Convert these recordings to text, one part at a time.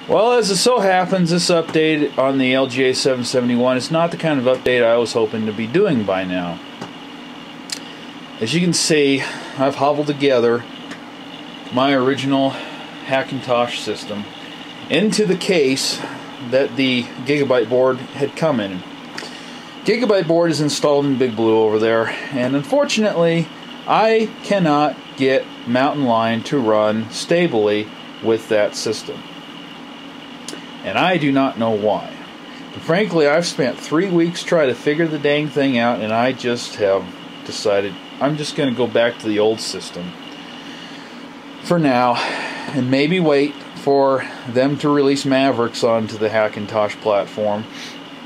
Well, as it so happens, this update on the LGA771 is not the kind of update I was hoping to be doing by now. As you can see, I've hobbled together my original Hackintosh system into the case that the Gigabyte board had come in. Gigabyte board is installed in Big Blue over there, and unfortunately I cannot get Mountain Lion to run stably with that system. And I do not know why. And frankly, I've spent 3 weeks trying to figure the dang thing out, and I just have decided I'm just going to go back to the old system for now, and maybe wait for them to release Mavericks onto the Hackintosh platform.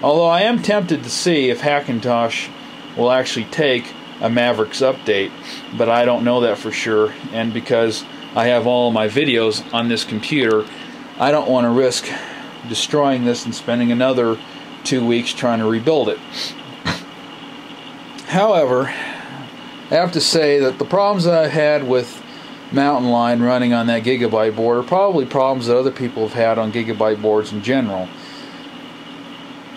Although I am tempted to see if Hackintosh will actually take a Mavericks update, but I don't know that for sure, and because I have all of my videos on this computer, I don't want to risk destroying this and spending another 2 weeks trying to rebuild it. However, I have to say that the problems that I've had with Mountain Lion running on that Gigabyte board are probably problems that other people have had on Gigabyte boards in general.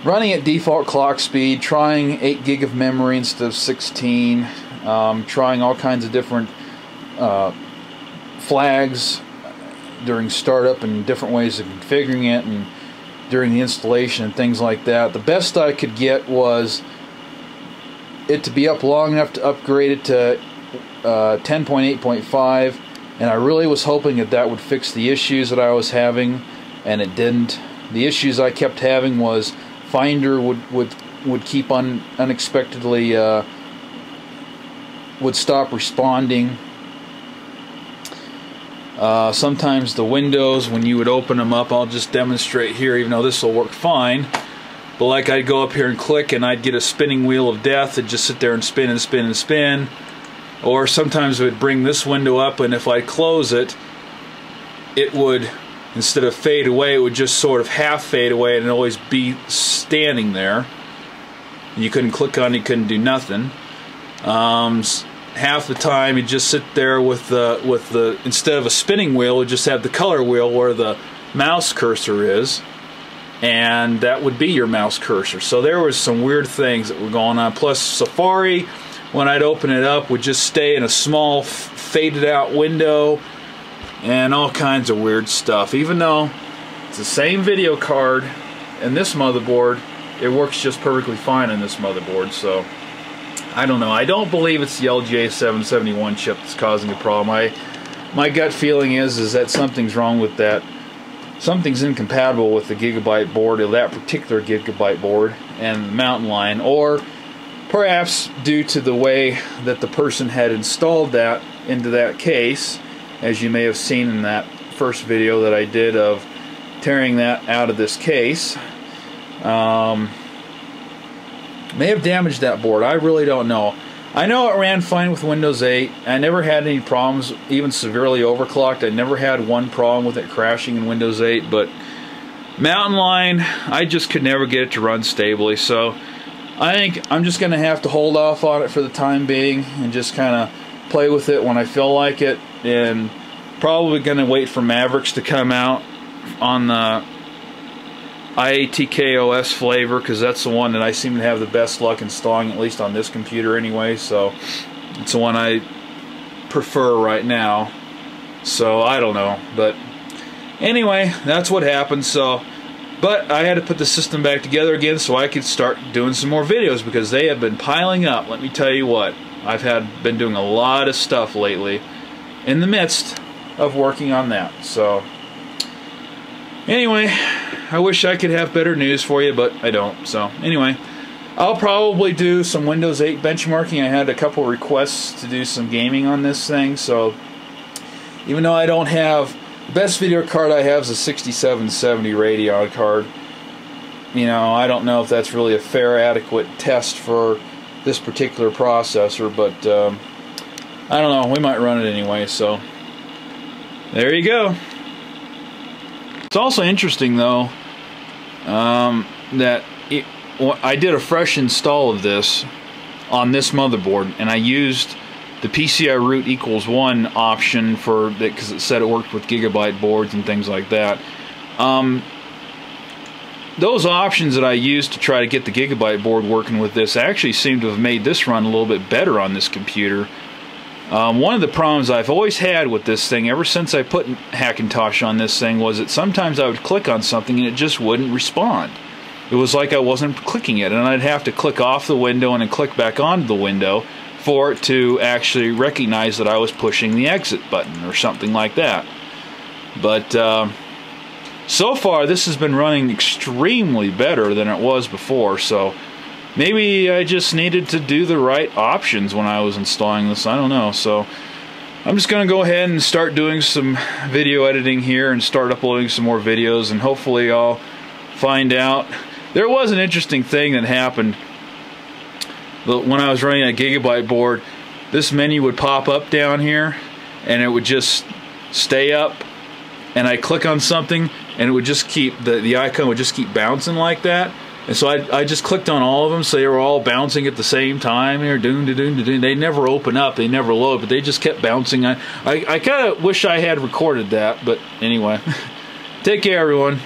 Running at default clock speed, trying 8 gig of memory instead of 16, trying all kinds of different flags during startup and different ways of configuring it and during the installation and things like that. The best I could get was it to be up long enough to upgrade it to 10.8.5, and I really was hoping that that would fix the issues that I was having, and it didn't. The issues I kept having was Finder would keep on unexpectedly would stop responding. Sometimes the windows, when you would open them up, I'll just demonstrate here, even though this will work fine, but like I'd go up here and click and I'd get a spinning wheel of death. It'd just sit there and spin and spin and spin. Or sometimes it would bring this window up, and if I close it, it would, instead of fade away, it would just sort of half fade away and always be standing there. You couldn't click on it, you couldn't do nothing. Half the time you'd just sit there with the instead of a spinning wheel, it'd just have the color wheel where the mouse cursor is, and that would be your mouse cursor. So there was some weird things that were going on. Plus Safari, when I'd open it up, would just stay in a small faded out window and all kinds of weird stuff. Even though it's the same video card and this motherboard, it works just perfectly fine on this motherboard. So I don't know. I don't believe it's the LGA771 chip that's causing the problem. My gut feeling is that something's wrong with that. Something's incompatible with the Gigabyte board, or that particular Gigabyte board, and the Mountain Lion, or perhaps due to the way that the person had installed that into that case, as you may have seen in that first video that I did of tearing that out of this case. May have damaged that board. I really don't know. I know it ran fine with Windows 8. I never had any problems, even severely overclocked. I never had one problem with it crashing in Windows 8, but Mountain Lion, I just could never get it to run stably. So I think I'm just going to have to hold off on it for the time being and just kind of play with it when I feel like it, and probably going to wait for Mavericks to come out on the IATKOS flavor, because that's the one that I seem to have the best luck installing, at least on this computer anyway. So it's the one I prefer right now. So I don't know, but anyway, that's what happened. So, but I had to put the system back together again so I could start doing some more videos, because they have been piling up. Let me tell you what, I've been doing a lot of stuff lately in the midst of working on that. So anyway, I wish I could have better news for you, but I don't. So anyway, I'll probably do some Windows 8 benchmarking. I had a couple requests to do some gaming on this thing, so even though I don't have, the best video card I have is a 6770 Radeon card. You know, I don't know if that's really a fair, adequate test for this particular processor, but I don't know, we might run it anyway. So there you go. It's also interesting though that I did a fresh install of this on this motherboard, and I used the PCI root =1 option for that because it said it worked with Gigabyte boards and things like that. Those options that I used to try to get the Gigabyte board working with this actually seem to have made this run a little bit better on this computer. One of the problems I've always had with this thing ever since I put Hackintosh on this thing was that sometimes I would click on something and it just wouldn't respond. It was like I wasn't clicking it, and I'd have to click off the window and then click back onto the window for it to actually recognize that I was pushing the exit button or something like that. But so far this has been running extremely better than it was before, so maybe I just needed to do the right options when I was installing this. I don't know. So I'm just going to go ahead and start doing some video editing here and start uploading some more videos, and hopefully I'll find out. There was an interesting thing that happened when I was running a Gigabyte board. This menu would pop up down here and it would just stay up, and I click on something and it would just keep, the icon would just keep bouncing like that. And so I just clicked on all of them, so they were all bouncing at the same time. They were doon. They never open up, they never load, but they just kept bouncing. I kind of wish I had recorded that, but anyway. Take care, everyone.